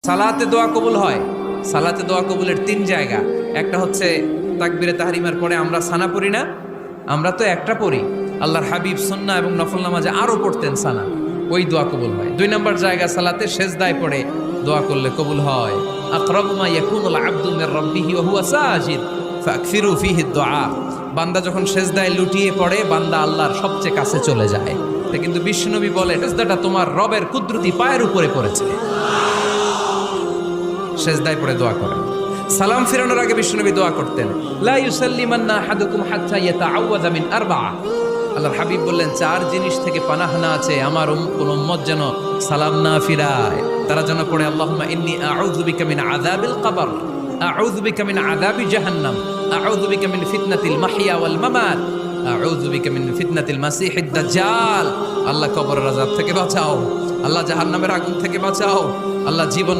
সালাতে দোয়া কবুল হয়। সালাতে দোয়া কবুলের 3 জায়গা। একটা হচ্ছে তাকবীরে তাহরিমার পরে আমরা সানা পড়ি না, আমরা তো একটা পড়ি। আল্লাহর হাবিব সুন্নাহ এবং নফল নামাজে আরো পড়তেন সানা, ওই দোয়া কবুল হয়। 2 নম্বর জায়গা সালাতে সেজদায় পড়ে দোয়া করলে কবুল হয়। আকরাবু মা ইয়াকুনুল আবদু মির রাব্বিহি ওয়া হুয়া সাজিদ ফাকসিরু ফীহি দুআ। বান্দা যখন সেজদায় লুটিয়ে পড়ে, বান্দা আল্লাহর সবচেয়ে কাছে চলে যায়। কিন্তু বিশ্বনবী বলে, সেজদাটা তোমার রবের কুদরতি পায়ের উপরে পড়েছে। সেজদায় পড়ে দোয়া করেন। সালাম ফিরানোর আগে বিশ্বনবী দোয়া করতেন, লা ইউসাল্লিমান্না আহাদুকুম হাত্তা ইয়াতাআওয়াযা মিন আরবা'a। আল্লাহর হাবিব বললেন, 4 জিনিস থেকে পানাহানা আছে, আমার কোন উম্মত যেন সালাম না ফিরায়। তারা যেন পড়ে, আল্লাহুম্মা ইন্নী আউযু বিকা মিন আযাবিল কবর, আউযু বিকা মিন আযাবি জাহান্নাম, আউযু বিকা মিন ফিতনাতিল মাহইয়া ওয়াল মামাত, আউযু বিকা মিন ফিতনাতিল মাসিহিদ দাজ্জাল। আল্লাহ কবরের আযাব থেকে বাঁচাও, আল্লাহ জাহান্নামের আগুন থেকে বাঁচাও, আল্লাহ জীবন